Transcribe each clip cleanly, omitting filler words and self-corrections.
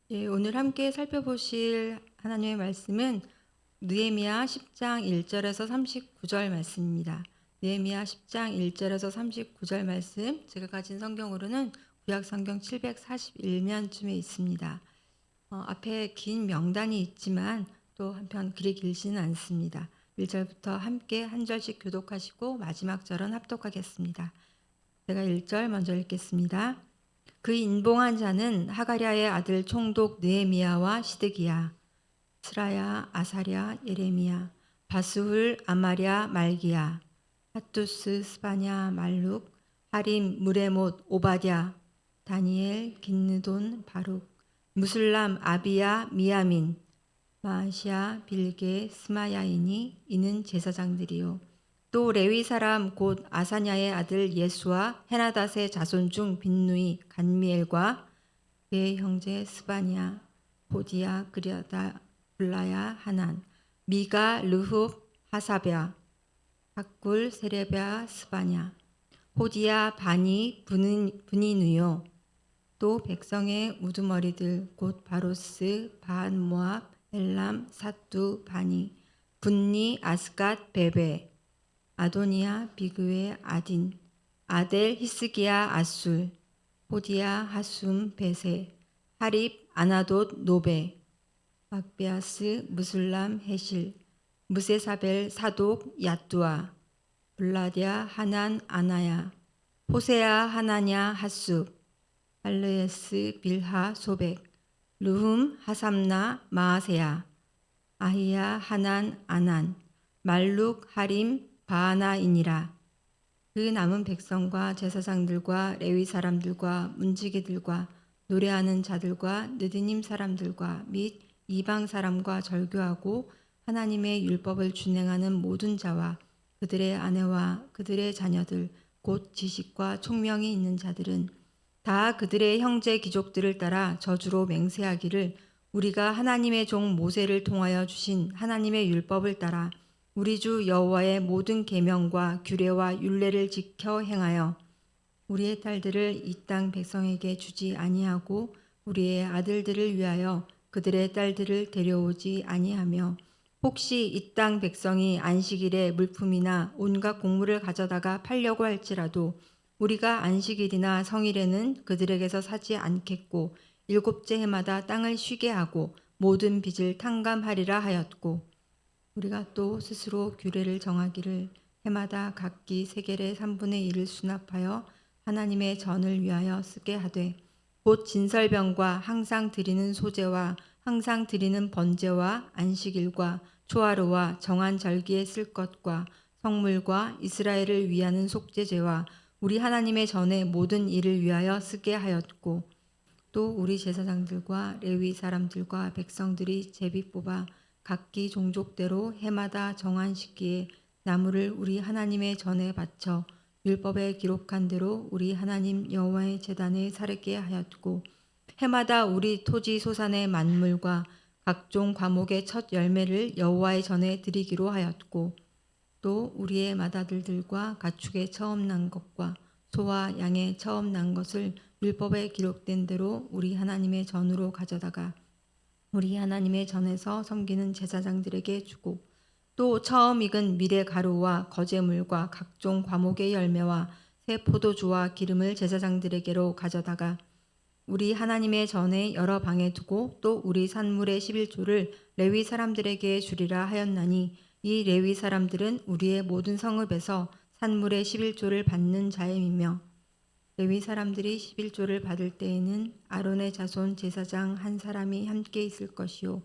예, 오늘 함께 살펴보실 하나님의 말씀은 느헤미야 10장 1절에서 39절 말씀입니다. 느헤미야 10장 1절에서 39절 말씀, 제가 가진 성경으로는 구약 성경 741면쯤에 있습니다. 앞에 긴 명단이 있지만 또 한편 그리 길지는 않습니다. 1절부터 함께 한 절씩 교독하시고 마지막 절은 합독하겠습니다. 제가 1절 먼저 읽겠습니다. 그 인봉한 자는 하가랴의 아들 총독 느헤미야와 시드기야, 스라야, 아사랴, 예레미야, 바스훌, 아마랴, 말기야, 핫투스, 스바냐, 말룩, 하림, 무레못, 오바댜, 다니엘, 긴느돈, 바룩, 무술람, 아비야, 미야민, 마시아, 빌게, 스마야이니 이는 제사장들이요. 또 레위 사람 곧 아사냐의 아들 예수와 헤나닷의 자손 중 빈누이, 간미엘과 그의 형제 스바냐, 보디야, 그려다, 블라야, 하난, 미가, 르흡, 하사랴, 학굴, 세레랴, 스바냐, 호디야, 바니, 브니누요. 또 백성의 우두머리들 곧 바로스, 바한 모압, 엘람, 사뚜, 바니, 분니, 아스갓, 베베, 아도니아, 비그웨, 아딘, 아델, 히스기야, 아술, 호디야, 하숨, 베세, 하립, 아나돗, 노베, 막베아스, 무술람, 헤실, 무세사벨, 사독, 야뚜아, 블라디아, 하난, 아나야, 호세아, 하나냐, 하숲, 할르에스, 빌하, 소백, 르훔, 하삼나, 마아세야, 아히야, 하난, 아난, 말룩, 하림, 바하나이니라. 그 남은 백성과 제사장들과 레위 사람들과 문지기들과 노래하는 자들과 느드님 사람들과 및 이방 사람과 절교하고 하나님의 율법을 준행하는 모든 자와 그들의 아내와 그들의 자녀들 곧 지식과 총명이 있는 자들은 다 그들의 형제 귀족들을 따라 저주로 맹세하기를 우리가 하나님의 종 모세를 통하여 주신 하나님의 율법을 따라 우리 주 여호와의 모든 계명과 규례와 율례를 지켜 행하여 우리의 딸들을 이 땅 백성에게 주지 아니하고 우리의 아들들을 위하여 그들의 딸들을 데려오지 아니하며 혹시 이 땅 백성이 안식일에 물품이나 온갖 곡물을 가져다가 팔려고 할지라도 우리가 안식일이나 성일에는 그들에게서 사지 않겠고 일곱째 해마다 땅을 쉬게 하고 모든 빚을 탕감하리라 하였고 우리가 또 스스로 규례를 정하기를 해마다 각기 세겔의 3분의 1을 수납하여 하나님의 전을 위하여 쓰게 하되 곧 진설병과 항상 드리는 소제와 항상 드리는 번제와 안식일과 초하루와 정한 절기에 쓸 것과 성물과 이스라엘을 위하는 속죄제와 우리 하나님의 전의 모든 일을 위하여 쓰게 하였고 또 우리 제사장들과 레위 사람들과 백성들이 제비 뽑아 각기 종족대로 해마다 정한 시기에 나무를 우리 하나님의 전에 바쳐 율법에 기록한 대로 우리 하나님 여호와의 제단에 사르게 하였고 해마다 우리 토지 소산의 만물과 각종 과목의 첫 열매를 여호와의 전에 드리기로 하였고 또 우리의 맏아들들과 가축의 처음 난 것과 소와 양의 처음 난 것을 율법에 기록된 대로 우리 하나님의 전으로 가져다가 우리 하나님의 전에서 섬기는 제사장들에게 주고 또 처음 익은 밀의 가루와 거제물과 각종 과목의 열매와 새 포도주와 기름을 제사장들에게로 가져다가 우리 하나님의 전에 여러 방에 두고 또 우리 산물의 11조를 레위 사람들에게 주리라 하였나니 이 레위 사람들은 우리의 모든 성읍에서 산물의 11조를 받는 자임이며 레위 사람들이 11조를 받을 때에는 아론의 자손 제사장 한 사람이 함께 있을 것이요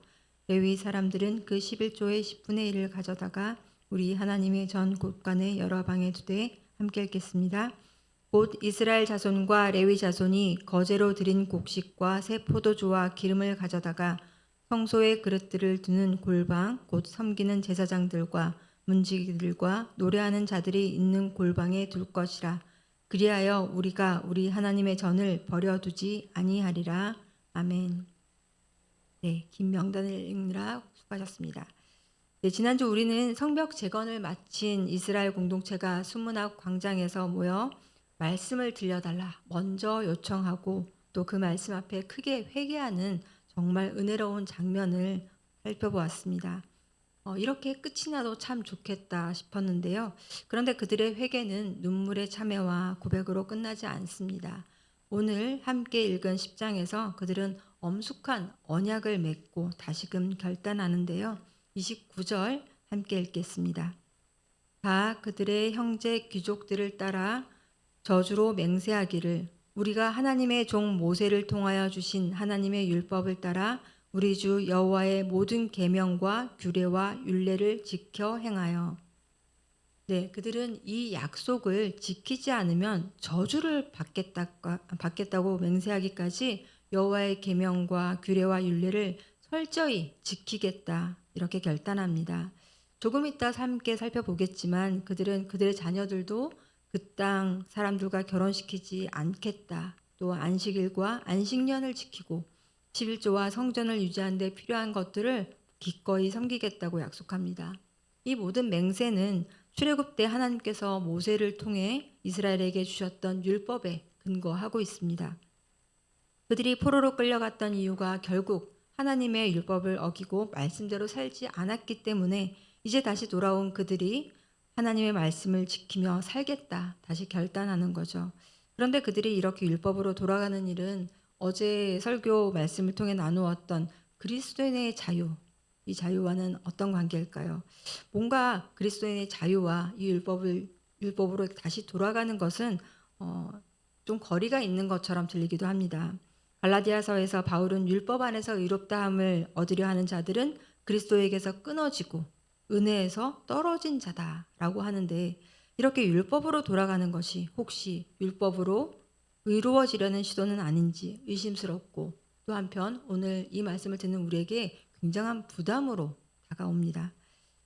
레위 사람들은 그 11조의 10분의 1을 가져다가 우리 하나님의 전 곳간의 여러 방에 두되 함께 읽겠습니다. 곧 이스라엘 자손과 레위 자손이 거제로 드린 곡식과 새 포도주와 기름을 가져다가 성소의 그릇들을 두는 골방 곧 섬기는 제사장들과 문지기들과 노래하는 자들이 있는 골방에 둘 것이라. 그리하여 우리가 우리 하나님의 전을 버려두지 아니하리라. 아멘. 네, 긴 명단을 읽느라 수고하셨습니다. 네, 지난주 우리는 성벽 재건을 마친 이스라엘 공동체가 수문학 광장에서 모여 말씀을 들려달라 먼저 요청하고 또 그 말씀 앞에 크게 회개하는 정말 은혜로운 장면을 살펴보았습니다. 이렇게 끝이 나도 참 좋겠다 싶었는데요. 그런데 그들의 회개는 눈물의 참회와 고백으로 끝나지 않습니다. 오늘 함께 읽은 10장에서 그들은 엄숙한 언약을 맺고 다시금 결단하는데요. 29절 함께 읽겠습니다. 다 그들의 형제 귀족들을 따라 저주로 맹세하기를 우리가 하나님의 종 모세를 통하여 주신 하나님의 율법을 따라 우리 주 여호와의 모든 계명과 규례와 율례를 지켜 행하여. 네, 그들은 이 약속을 지키지 않으면 저주를 받겠다고 맹세하기까지 여호와의 계명과 규례와 율례를 철저히 지키겠다 이렇게 결단합니다. 조금 이따 함께 살펴보겠지만 그들은 그들의 자녀들도 그 땅 사람들과 결혼시키지 않겠다. 또 안식일과 안식년을 지키고 11조와 성전을 유지하는 데 필요한 것들을 기꺼이 섬기겠다고 약속합니다. 이 모든 맹세는 출애굽 때 하나님께서 모세를 통해 이스라엘에게 주셨던 율법에 근거하고 있습니다. 그들이 포로로 끌려갔던 이유가 결국 하나님의 율법을 어기고 말씀대로 살지 않았기 때문에 이제 다시 돌아온 그들이 하나님의 말씀을 지키며 살겠다 다시 결단하는 거죠. 그런데 그들이 이렇게 율법으로 돌아가는 일은 어제 설교 말씀을 통해 나누었던 그리스도인의 자유, 이 자유와는 어떤 관계일까요? 뭔가 그리스도인의 자유와 이 율법으로 다시 돌아가는 것은 좀 거리가 있는 것처럼 들리기도 합니다. 갈라디아서에서 바울은 율법 안에서 의롭다함을 얻으려 하는 자들은 그리스도에게서 끊어지고 은혜에서 떨어진 자다라고 하는데 이렇게 율법으로 돌아가는 것이 혹시 율법으로 의로워지려는 시도는 아닌지 의심스럽고 또 한편 오늘 이 말씀을 듣는 우리에게 굉장한 부담으로 다가옵니다.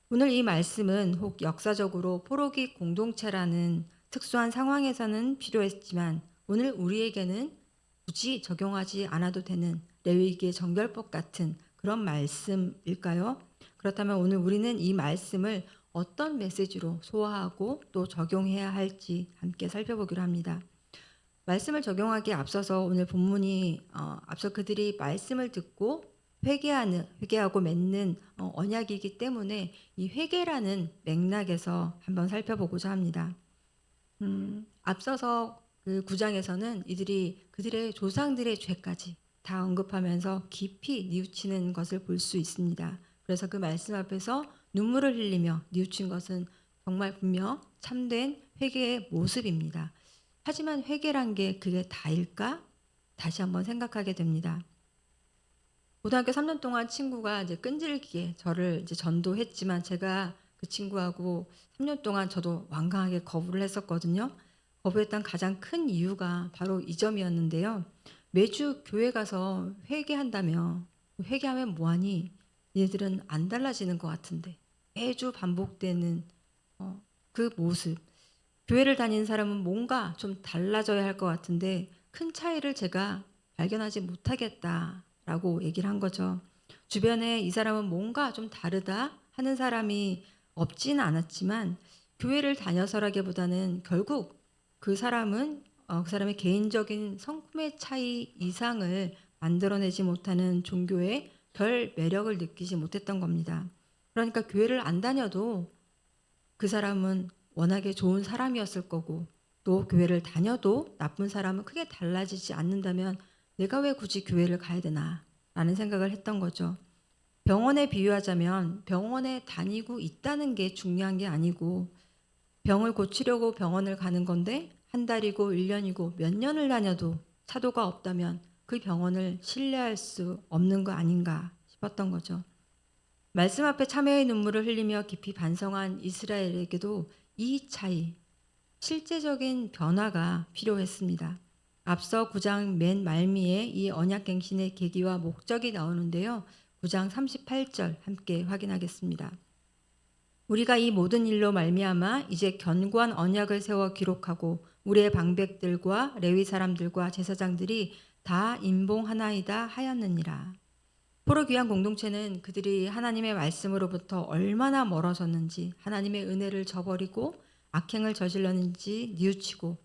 오늘 이 말씀은 혹 역사적으로 포로기 공동체라는 특수한 상황에서는 필요했지만 오늘 우리에게는 굳이 적용하지 않아도 되는 레위기의 정결법 같은 그런 말씀일까요? 그렇다면 오늘 우리는 이 말씀을 어떤 메시지로 소화하고 또 적용해야 할지 함께 살펴보기로 합니다. 말씀을 적용하기에 앞서서 오늘 본문이 앞서 그들이 말씀을 듣고 회개하고 맺는 언약이기 때문에 이 회개라는 맥락에서 한번 살펴보고자 합니다. 앞서서 그 9장에서는 이들이 그들의 조상들의 죄까지 다 언급하면서 깊이 뉘우치는 것을 볼 수 있습니다. 그래서 그 말씀 앞에서 눈물을 흘리며 뉘우친 것은 정말 분명 참된 회개의 모습입니다. 하지만 회개란 게 그게 다일까? 다시 한번 생각하게 됩니다. 고등학교 3년 동안 친구가 이제 끈질기게 저를 이제 전도했지만 제가 그 친구하고 3년 동안 저도 완강하게 거부를 했었거든요. 거부했던 가장 큰 이유가 바로 이 점이었는데요. 매주 교회 가서 회개한다며 회개하면 뭐하니? 얘들은 안 달라지는 것 같은데 매주 반복되는 그 모습. 교회를 다니는 사람은 뭔가 좀 달라져야 할 것 같은데 큰 차이를 제가 발견하지 못하겠다라고 얘기를 한 거죠. 주변에 이 사람은 뭔가 좀 다르다 하는 사람이 없지는 않았지만 교회를 다녀서라기보다는 결국 그 사람은 그 사람의 개인적인 성품의 차이 이상을 만들어내지 못하는 종교에 별 매력을 느끼지 못했던 겁니다. 그러니까 교회를 안 다녀도 그 사람은 워낙에 좋은 사람이었을 거고 또 교회를 다녀도 나쁜 사람은 크게 달라지지 않는다면 내가 왜 굳이 교회를 가야 되나 라는 생각을 했던 거죠. 병원에 비유하자면 병원에 다니고 있다는 게 중요한 게 아니고 병을 고치려고 병원을 가는 건데 한 달이고 1년이고 몇 년을 다녀도 차도가 없다면 그 병원을 신뢰할 수 없는 거 아닌가 싶었던 거죠. 말씀 앞에 참회의 눈물을 흘리며 깊이 반성한 이스라엘에게도 이 차이, 실제적인 변화가 필요했습니다. 앞서 9장 맨 말미에 이 언약갱신의 계기와 목적이 나오는데요. 9장 38절 함께 확인하겠습니다. 우리가 이 모든 일로 말미암아 이제 견고한 언약을 세워 기록하고 우리의 방백들과 레위 사람들과 제사장들이 다 인봉하나이다 하였느니라. 포로 귀한 공동체는 그들이 하나님의 말씀으로부터 얼마나 멀어졌는지 하나님의 은혜를 저버리고 악행을 저질렀는지 뉘우치고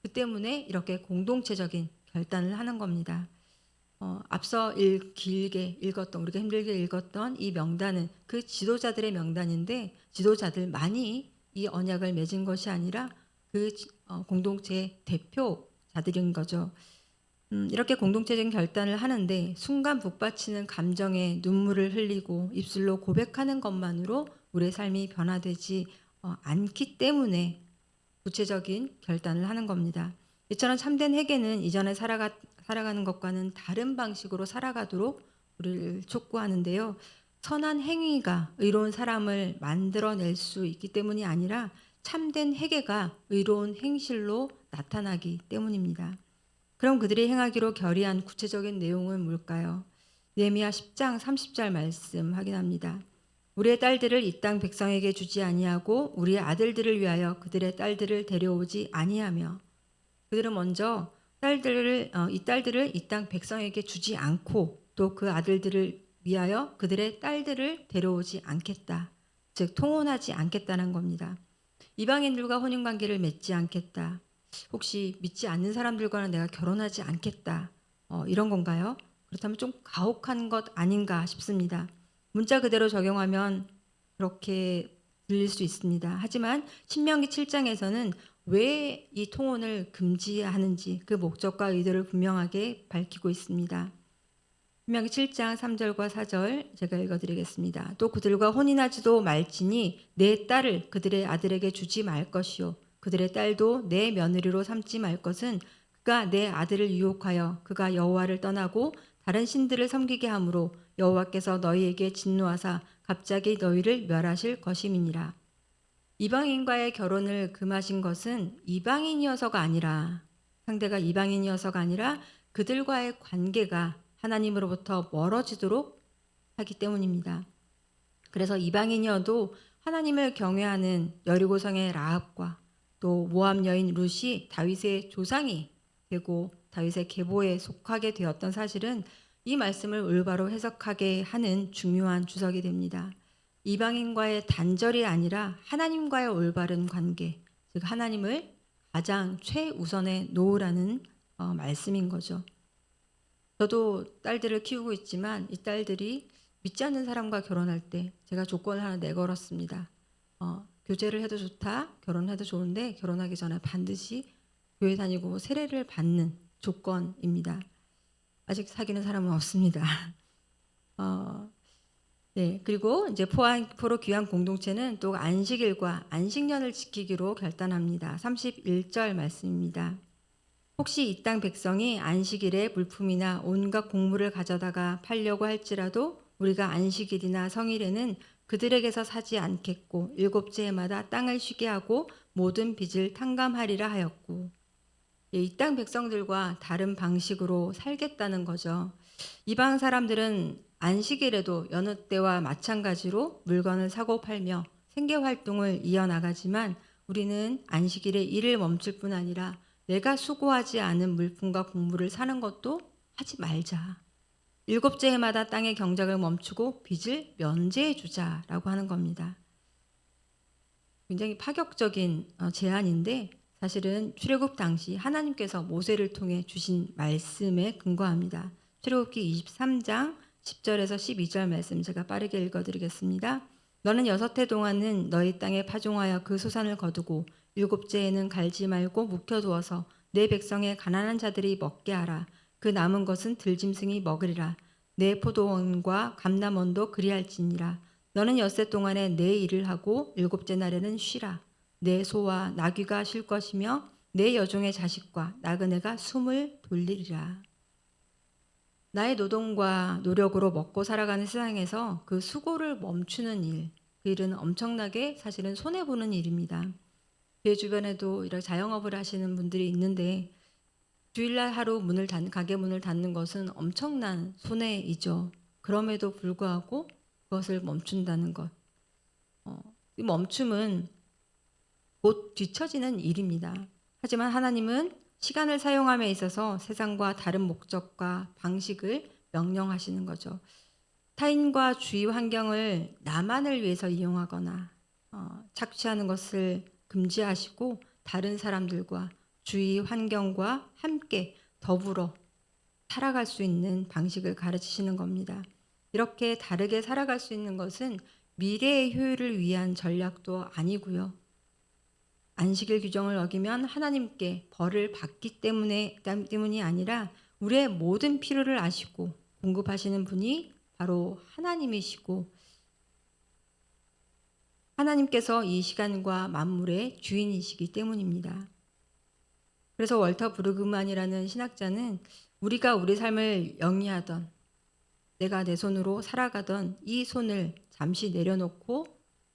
그 때문에 이렇게 공동체적인 결단을 하는 겁니다. 앞서 길게 읽었던, 우리가 힘들게 읽었던 이 명단은 그 지도자들의 명단인데, 지도자들만이 이 언약을 맺은 것이 아니라 공동체의 대표자들인 거죠. 이렇게 공동체적인 결단을 하는데 순간 북받치는 감정에 눈물을 흘리고 입술로 고백하는 것만으로 우리의 삶이 변화되지 않기 때문에 구체적인 결단을 하는 겁니다. 이처럼 참된 회개는 이전에 살아가는 것과는 다른 방식으로 살아가도록 우리를 촉구하는데요. 선한 행위가 의로운 사람을 만들어낼 수 있기 때문이 아니라 참된 회개가 의로운 행실로 나타나기 때문입니다. 그럼 그들이 행하기로 결의한 구체적인 내용은 뭘까요? 느헤미야 10장 30절 말씀 확인합니다. 우리의 딸들을 이 땅 백성에게 주지 아니하고 우리의 아들들을 위하여 그들의 딸들을 데려오지 아니하며, 그들은 먼저 이 딸들을 이 땅 백성에게 주지 않고 또 그 아들들을 위하여 그들의 딸들을 데려오지 않겠다. 즉 통혼하지 않겠다는 겁니다. 이방인들과 혼인관계를 맺지 않겠다. 혹시 믿지 않는 사람들과는 내가 결혼하지 않겠다. 이런 건가요? 그렇다면 좀 가혹한 것 아닌가 싶습니다. 문자 그대로 적용하면 그렇게 들릴 수 있습니다. 하지만 신명기 7장에서는 왜 이 통혼을 금지하는지 그 목적과 의도를 분명하게 밝히고 있습니다. 신명기 7장 3절과 4절 제가 읽어드리겠습니다. 또 그들과 혼인하지도 말지니 내 딸을 그들의 아들에게 주지 말 것이요 그들의 딸도 내 며느리로 삼지 말 것은 그가 내 아들을 유혹하여 그가 여호와를 떠나고 다른 신들을 섬기게 하므로 여호와께서 너희에게 진노하사 갑자기 너희를 멸하실 것임이니라. 이방인과의 결혼을 금하신 것은 상대가 이방인이어서가 아니라 그들과의 관계가 하나님으로부터 멀어지도록 하기 때문입니다. 그래서 이방인이어도 하나님을 경외하는 여리고성의 라합과 또 모압 여인 룻이 다윗의 조상이 되고 다윗의 계보에 속하게 되었던 사실은 이 말씀을 올바로 해석하게 하는 중요한 주석이 됩니다. 이방인과의 단절이 아니라 하나님과의 올바른 관계, 즉 하나님을 가장 최우선에 놓으라는 말씀인 거죠. 저도 딸들을 키우고 있지만 이 딸들이 믿지 않는 사람과 결혼할 때 제가 조건을 하나 내걸었습니다. 교제를 해도 좋다, 결혼해도 좋은데 결혼하기 전에 반드시 교회 다니고 세례를 받는 조건입니다. 아직 사귀는 사람은 없습니다. 네, 그리고 이제 포로 귀한 공동체는 또 안식일과 안식년을 지키기로 결단합니다. 31절 말씀입니다. 혹시 이 땅 백성이 안식일에 물품이나 온갖 곡물을 가져다가 팔려고 할지라도 우리가 안식일이나 성일에는 그들에게서 사지 않겠고 일곱째 해마다 땅을 쉬게 하고 모든 빚을 탕감하리라 하였고, 이 땅 백성들과 다른 방식으로 살겠다는 거죠. 이방 사람들은 안식일에도 여느 때와 마찬가지로 물건을 사고 팔며 생계 활동을 이어나가지만 우리는 안식일에 일을 멈출 뿐 아니라 내가 수고하지 않은 물품과 곡물을 사는 것도 하지 말자. 일곱째 해마다 땅의 경작을 멈추고 빚을 면제해 주자라고 하는 겁니다. 굉장히 파격적인 제안인데 사실은 출애굽 당시 하나님께서 모세를 통해 주신 말씀에 근거합니다. 출애굽기 23장 10절에서 12절 말씀 제가 빠르게 읽어드리겠습니다. 너는 6해 동안은 너희 땅에 파종하여 그 소산을 거두고 일곱째 해는 갈지 말고 묵혀두어서 내 백성의 가난한 자들이 먹게 하라. 그 남은 것은 들짐승이 먹으리라. 내 포도원과 감람원도 그리할지니라. 너는 6해 동안에 내 일을 하고 일곱째 날에는 쉬라. 내 소와 나귀가 쉴 것이며 내 여종의 자식과 나그네가 숨을 돌리리라. 나의 노동과 노력으로 먹고 살아가는 세상에서 그 수고를 멈추는 일, 그 일은 엄청나게 사실은 손해보는 일입니다. 제 주변에도 이렇게 자영업을 하시는 분들이 있는데 주일날 하루 가게 문을 닫는 것은 엄청난 손해이죠. 그럼에도 불구하고 그것을 멈춘다는 것. 이 멈춤은 곧 뒤처지는 일입니다. 하지만 하나님은 시간을 사용함에 있어서 세상과 다른 목적과 방식을 명령하시는 거죠. 타인과 주위 환경을 나만을 위해서 이용하거나 착취하는 것을 금지하시고 다른 사람들과 주위 환경과 함께 더불어 살아갈 수 있는 방식을 가르치시는 겁니다. 이렇게 다르게 살아갈 수 있는 것은 미래의 효율을 위한 전략도 아니고요. 안식일 규정을 어기면 하나님께 벌을 받기 때문이 아니라 우리의 모든 필요를 아시고 공급하시는 분이 바로 하나님이시고 하나님께서 이 시간과 만물의 주인이시기 때문입니다. 그래서 월터 브루그만이라는 신학자는 우리가 우리 삶을 영위하던 내가 내 손으로 살아가던 이 손을 잠시 내려놓고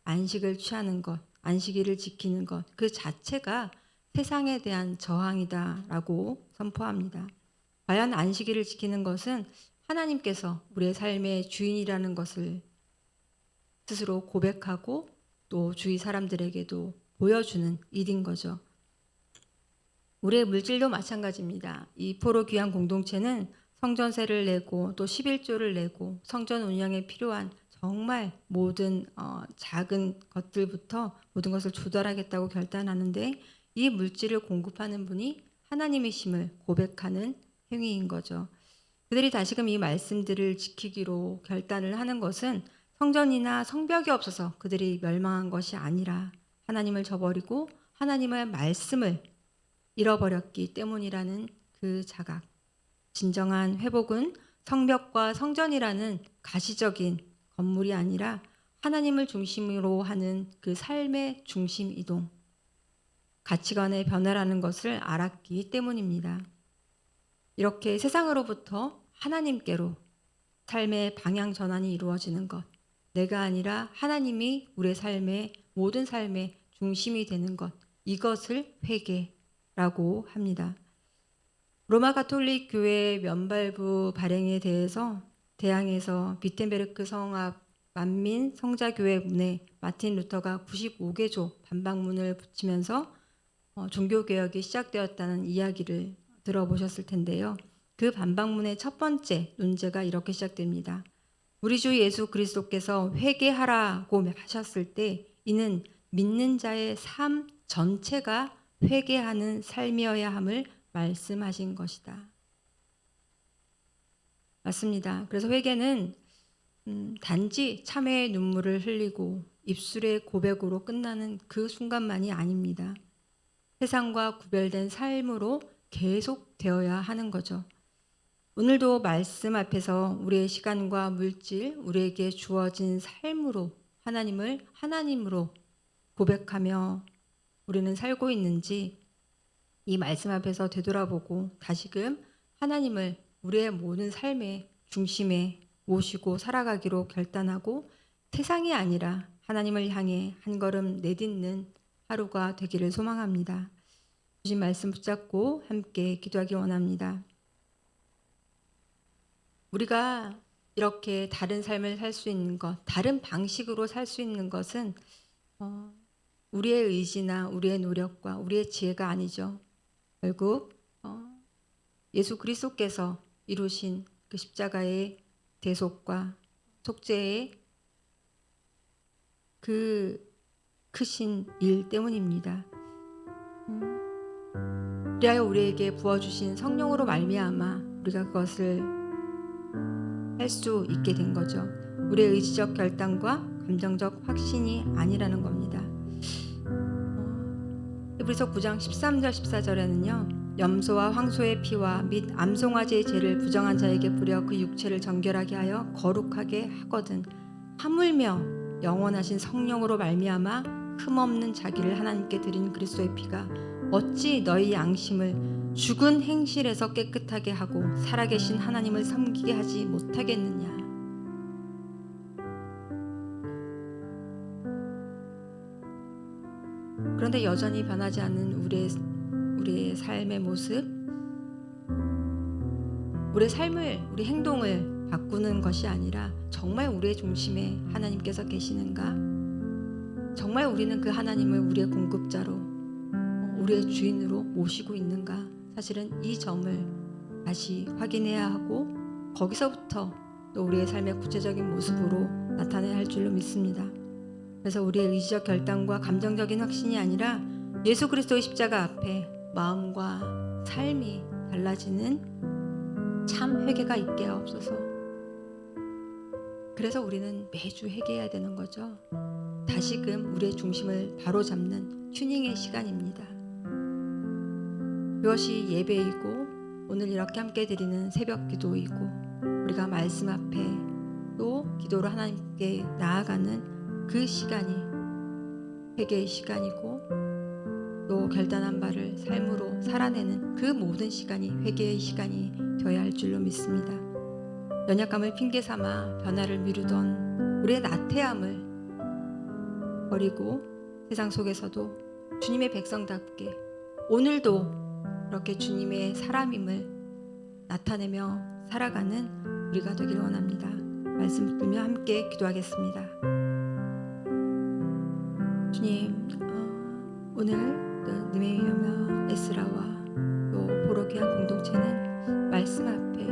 안식을 취하는 것, 안식일을 지키는 것, 그 자체가 세상에 대한 저항이다라고 선포합니다. 과연 안식일을 지키는 것은 하나님께서 우리의 삶의 주인이라는 것을 스스로 고백하고 또 주위 사람들에게도 보여주는 일인 거죠. 우리의 물질도 마찬가지입니다. 이 포로 귀한 공동체는 성전세를 내고 또 11조를 내고 성전 운영에 필요한 정말 모든 작은 것들부터 모든 것을 조달하겠다고 결단하는데 이 물질을 공급하는 분이 하나님이심을 고백하는 행위인 거죠. 그들이 다시금 이 말씀들을 지키기로 결단을 하는 것은 성전이나 성벽이 없어서 그들이 멸망한 것이 아니라 하나님을 저버리고 하나님의 말씀을 잃어버렸기 때문이라는 그 자각. 진정한 회복은 성벽과 성전이라는 가시적인 건물이 아니라 하나님을 중심으로 하는 그 삶의 중심 이동, 가치관의 변화라는 것을 알았기 때문입니다. 이렇게 세상으로부터 하나님께로 삶의 방향 전환이 이루어지는 것, 내가 아니라 하나님이 우리의 삶의 모든 삶의 중심이 되는 것, 이것을 회개라고 합니다. 로마 가톨릭 교회 면발부 발행에 대해서 대항에서 비텐베르크 성 앞 만민 성자교회 문에 마틴 루터가 95개조 반박문을 붙이면서 종교개혁이 시작되었다는 이야기를 들어보셨을 텐데요. 그 반박문의 첫 번째 논제가 이렇게 시작됩니다. 우리 주 예수 그리스도께서 회개하라고 하셨을 때 이는 믿는 자의 삶 전체가 회개하는 삶이어야 함을 말씀하신 것이다. 맞습니다. 그래서 회개는 단지 참회의 눈물을 흘리고 입술의 고백으로 끝나는 그 순간만이 아닙니다. 세상과 구별된 삶으로 계속되어야 하는 거죠. 오늘도 말씀 앞에서 우리의 시간과 물질, 우리에게 주어진 삶으로 하나님을 하나님으로 고백하며 우리는 살고 있는지 이 말씀 앞에서 되돌아보고 다시금 하나님을 우리의 모든 삶의 중심에 모시고 살아가기로 결단하고 세상이 아니라 하나님을 향해 한 걸음 내딛는 하루가 되기를 소망합니다. 주신 말씀 붙잡고 함께 기도하기 원합니다. 우리가 이렇게 다른 삶을 살 수 있는 것, 다른 방식으로 살 수 있는 것은 우리의 의지나 우리의 노력과 우리의 지혜가 아니죠. 결국 예수 그리스도께서 이루신 그 십자가의 대속과 속죄의 그 크신 일 때문입니다. 그리하여 우리에게 부어주신 성령으로 말미암아 우리가 그것을 할 수 있게 된 거죠. 우리의 의지적 결단과 감정적 확신이 아니라는 겁니다. 히브리서 9장 13절 14절에는요. 염소와 황소의 피와 및 암송아지의 죄를 부정한 자에게 뿌려 그 육체를 정결하게 하여 거룩하게 하거든 하물며 영원하신 성령으로 말미암아 흠없는 자기를 하나님께 드린 그리스도의 피가 어찌 너희 양심을 죽은 행실에서 깨끗하게 하고 살아계신 하나님을 섬기게 하지 못하겠느냐. 그런데 여전히 변하지 않는 우리의 삶의 모습, 우리의 삶을, 우리 행동을 바꾸는 것이 아니라 정말 우리의 중심에 하나님께서 계시는가? 정말 우리는 그 하나님을 우리의 공급자로, 우리의 주인으로 모시고 있는가? 사실은 이 점을 다시 확인해야 하고 거기서부터 또 우리의 삶의 구체적인 모습으로 나타내야 할 줄로 믿습니다. 그래서 우리의 의지적 결단과 감정적인 확신이 아니라 예수 그리스도의 십자가 앞에 마음과 삶이 달라지는 참 회개가 있게 하옵소서. 그래서 우리는 매주 회개해야 되는 거죠. 다시금 우리의 중심을 바로잡는 튜닝의 시간입니다. 그것이 예배이고 오늘 이렇게 함께 드리는 새벽 기도이고 우리가 말씀 앞에 또 기도로 하나님께 나아가는 그 시간이 회개의 시간이고 또 결단한 바를 삶으로 살아내는 그 모든 시간이 회개의 시간이 되어야 할 줄로 믿습니다. 연약감을 핑계 삼아 변화를 미루던 우리의 나태함을 버리고 세상 속에서도 주님의 백성답게 오늘도 이렇게 주님의 사람임을 나타내며 살아가는 우리가 되길 원합니다. 말씀 붙들며 함께 기도하겠습니다. 주님, 오늘 느헤미야와 에스라와 또 보러 귀한 공동체는 말씀 앞에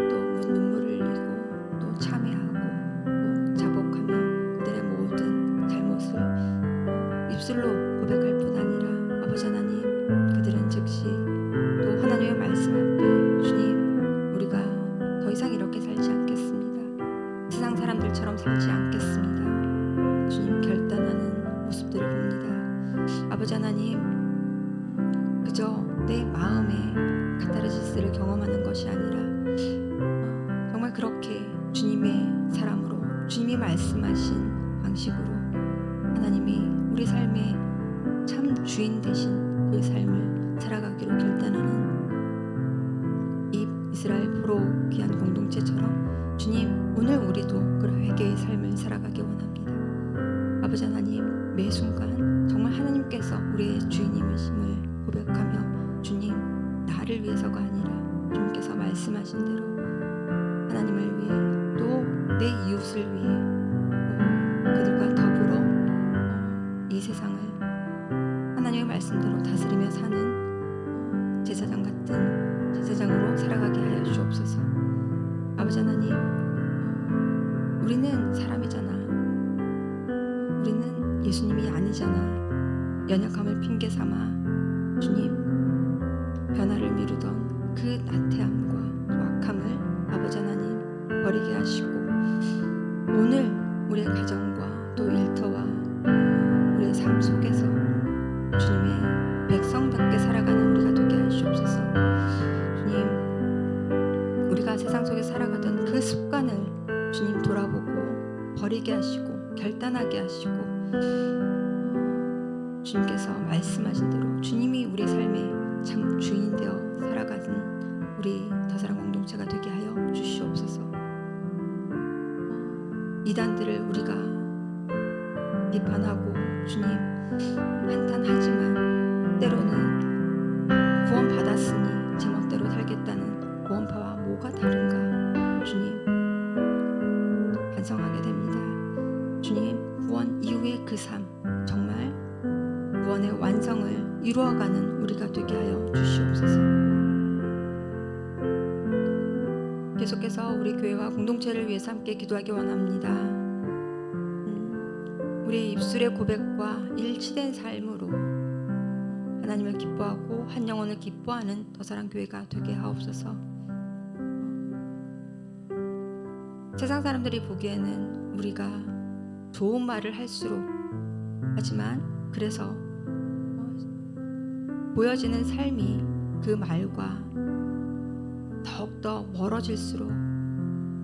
또 눈물을 흘리고 또 참회하고 또 자복하며 그들의 모든 잘못을 입술로 고백할 뿐 아니라 아버지 하나님, 그들은 즉시 또 하나님의 말씀 앞에 주님, 우리가 더 이상 이렇게 살지 않겠습니다. 세상 사람들처럼 살지 않겠습니다. 주님, 결단하는 모습들을 봅니다. 아버지 하나님, 그저 내 마음에 카타르시스를 경험하는 것이 아니라 정말 그렇게 주님의 사람으로 주님이 말씀하신 방식으로 하나님이 우리 삶의 참 주인 되신 그 삶을 살아가기로 결단하는 이 이스라엘 포로 귀한 공동체처럼 주님, 오늘 우리도 그런 회개의 삶을 살아가기 원합니다. 아버지 하나님, 매 순간 정말 하나님께서 우리의 주인님이심을 고백하며 주님, 나를 위해서가 아니라 주님께서 말씀하신 대로 하나님을 위해 또 내 이웃을 위해 그들과 더불어 이 세상을 하나님의 말씀대로 다스리며 사는 제사장 같은 제사장으로 살아가게 하여 주옵소서. 아버지 하나님, 우리는 사람이잖아. 우리는 예수님이 아니잖아. 연약함을 핑계 삼아 주님, 변화를 미루던 그 나태함과 악함을 아버지 하나님 버리게 하시고 오늘 우리의 가정과 또 일터와 우리의 삶 속에서 주님의 백성답게 살아가는 우리가 되게 하시옵소서. 주님, 우리가 세상 속에 살아가던 그 습관을 주님 돌아보고 버리게 하시고 결단하게 하시고 주님께서 말씀하신 대로 주님이 우리 삶의 참 주인 되어 살아가는 우리 더사랑 공동체가 되게 하여 주시옵소서. 이단들을 우리가 비판하고 주님 한탄하지만 때로는 구원받았으니 제멋대로 살겠다는 구원파와 뭐가 다른가 주님 반성하게 됩니다. 주님, 구원 이후의 그 삶 정말 구원의 완성을 이루어가는 우리가 되게 하여 주시옵소서. 계속해서 우리 교회와 공동체를 위해서 함께 기도하기 원합니다. 우리의 입술의 고백과 일치된 삶으로 하나님을 기뻐하고 한 영혼을 기뻐하는 더사랑 교회가 되게 하옵소서. 세상 사람들이 보기에는 우리가 좋은 말을 할수록 하지만 그래서 보여지는 삶이 그 말과 더욱더 멀어질수록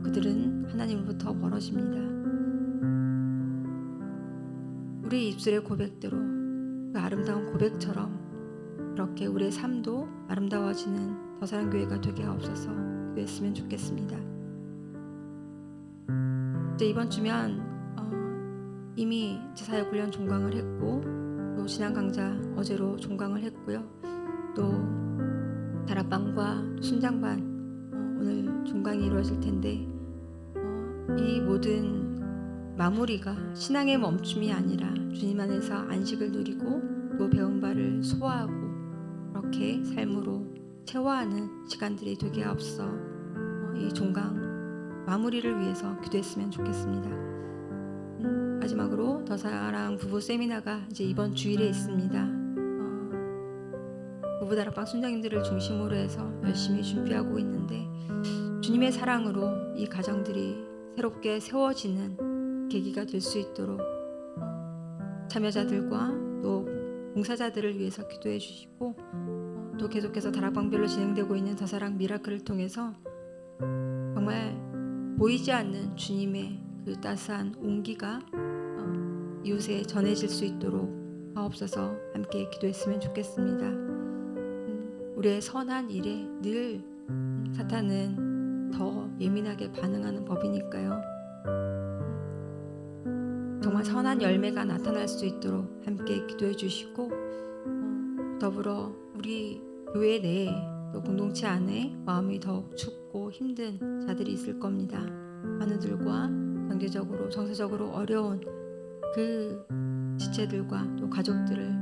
그들은 하나님으로부터 멀어집니다. 우리 입술의 고백대로 그 아름다운 고백처럼 그렇게 우리의 삶도 아름다워지는 더사랑 교회가 되게 하옵소서. 기도했으면 좋겠습니다. 이제 이번 주면 이미 사역훈련 종강을 했고 또 신앙 강좌 어제로 종강을 했고요. 또 다락방과 순장반 오늘 종강이 이루어질 텐데 이 모든 마무리가 신앙의 멈춤이 아니라 주님 안에서 안식을 누리고 또 배운 바를 소화하고 그렇게 삶으로 채워하는 시간들이 되게 앞서 이 종강 마무리를 위해서 기도했으면 좋겠습니다. 마지막으로 더사랑 부부 세미나가 이제 이번 주일에 있습니다. 부부다락방 순장님들을 중심으로 해서 열심히 준비하고 있는데 주님의 사랑으로 이 가정들이 새롭게 세워지는 계기가 될 수 있도록 참여자들과 또 봉사자들을 위해서 기도해 주시고 또 계속해서 다락방별로 진행되고 있는 더사랑 미라클을 통해서 정말 보이지 않는 주님의 그 따스한 온기가 이웃에 전해질 수 있도록 하옵소서. 함께 기도했으면 좋겠습니다. 우리의 선한 일에 늘 사탄은 더 예민하게 반응하는 법이니까요. 정말 선한 열매가 나타날 수 있도록 함께 기도해 주시고 더불어 우리 교회 내에 또 공동체 안에 마음이 더욱 춥고 힘든 자들이 있을 겁니다. 환우들과 경제적으로 정서적으로 어려운 그 지체들과 또 가족들을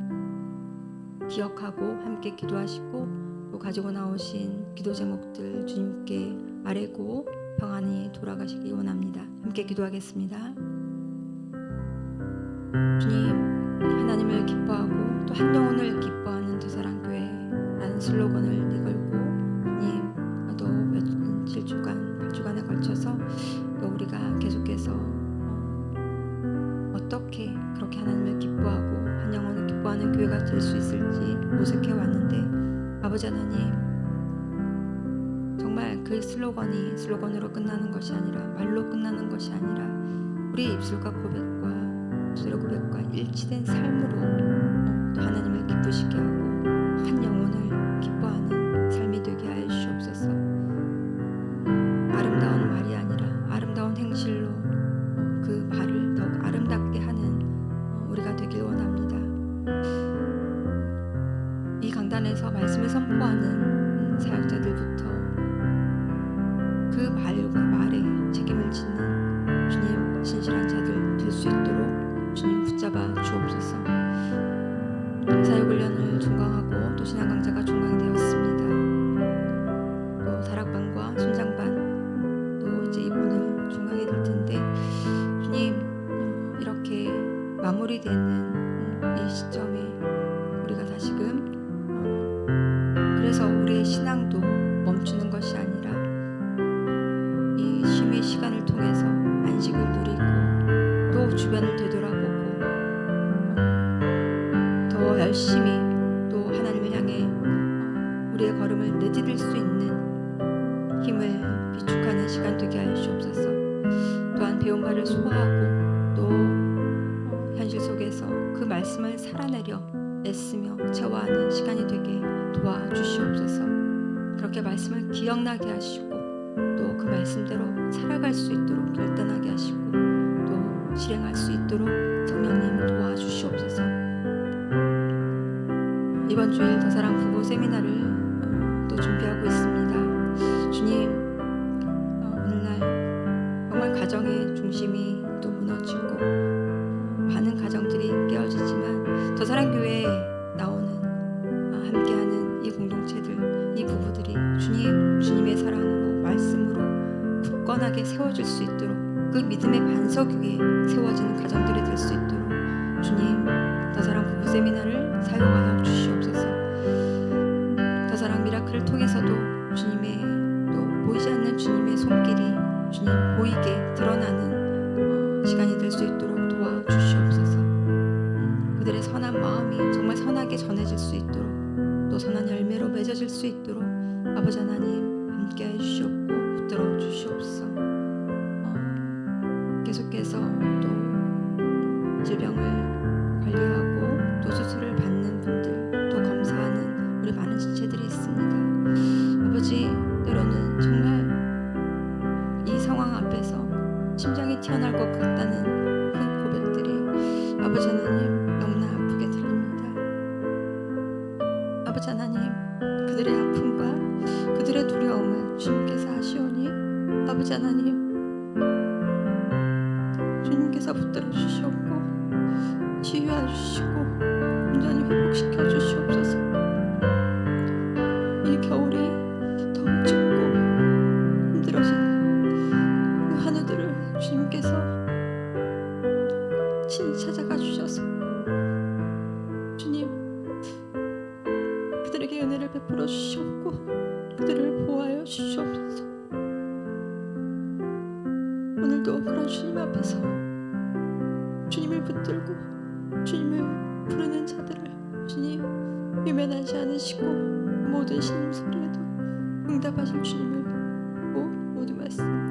기억하고 함께 기도하시고 또 가지고 나오신 기도 제목들 주님께 아뢰고 평안히 돌아가시기 원합니다. 함께 기도하겠습니다. 주님, 하나님을 기뻐하고 또 한 영혼을 기뻐하는 더사랑교회라는 슬로건을 내걸고 주님, 또 며칠 주간, 8주간에 걸쳐서 또 우리가 계속해서 어떻게 그렇게 하나님을 기뻐하고 한 영혼을 기뻐하는 교회가 될 수 있을지 모색해 왔는데 아버지 하나님, 정말 그 슬로건으로 끝나는 것이 아니라 말로 끝나는 것이 아니라 우리 입술과 고백과 일치된 삶으로 또 하나님을 기쁘시게 하고 한 영혼을 기뻐하는 삶이 되게 하여 주시옵소서. 아름다운 말이 아니라 아름다운 행실로 그 말을 더욱 아름답게 하는 우리가 되길 원합니다. 이 강단에서 말씀을 선포하는 사역자들부터 그 말과 말에 책임을 짓는 주님 신실한 자들 될 수 있도록 주님 붙잡아 주옵소서. 사역훈련을 중강하고 또 신앙 강좌가 중강되었습니다. 또 다락방과 순장반 또 이제 이번을 중강이 될 텐데 주님, 이렇게 마무리되는 이 시점에 우리가 다시금 그래서 우리의 신앙도 멈추는 것이 아니라 이 쉼의 시간을 통해서 안식을 누리고 또 주변을 되돌아보고 더 열심히 또 하나님을 향해 우리의 걸음을 내디딜 수 있는 힘을 비축하는 시간 되게 하여 주옵소서. 또한 배운 바를 소화하고 또 현실 속에서 그 말씀을 살아내려 애쓰며 체화하는 시간이 되게 도와주시옵소서. 그렇게 말씀을 기억나게 하시고 또 그 말씀대로 살아갈 수 있도록 결단하게 하시고 또 실행할 수 있도록 성령님 도와주시옵소서. 이번 주일 더사랑 부부 세미나를 또 준비하고 있습니다. 주님, 오늘날 정말 가정의 중심이 또 무너지고 많은 가정들이 깨어지지만 더사랑교회에 나오는 함께하는 이 공동체들, 이 부부들이 주님의 사랑으로 말씀으로 굳건하게 세워질 수 있도록 그 믿음의 반석 위에 세워지는 가정들이 될 수 있도록 주님, 더사랑 부부 세미나를 사용하여 주시옵소서. 더사랑 미라클을 통해서도 주님의 또 보이지 않는 주님의 손길이 주님 보이게 드러나는 시간이 될 수 있도록 도와주시옵소서. 그들의 선한 마음이 정말 선하게 전해질 수 있도록 또 선한 열매로 맺어질 수 있도록 아버지 하나님 함께해 주시옵고 붙들어 주시옵소서. 계속해서 또 질병을 관리하고 또 수술을 받는 분들 또 검사하는 우리 많은 지체들이 있습니다. 아버지, 때로는 정말 이 상황 앞에서 심장이 튀어나올 것 같다는 그 고백들이 아버지 하나님 너무나 아프게 들립니다. 아버지 하나님, 그들의 아픔과 그들의 두려움을 주님께서 아시오니 아버지 하나님, 주님께서 붙들어 주시옵고 치유해 주시고 온전히 회복시켜 주시옵소서. 이 겨울이 더욱 춥고 힘들어진 그 한우들을 주님께서 친히 찾아가 주셔서 주님, 그들에게 은혜를 은혜를 베풀어 주시옵고 그들을 보호하여 주시옵소서. 오늘도 그런 주님 앞에서 주님을 붙들고 주님을 부르는 자들을 주님 외면하지 않으시고 모든 신음 소리에도 응답하실 주님을 보고 모든 말씀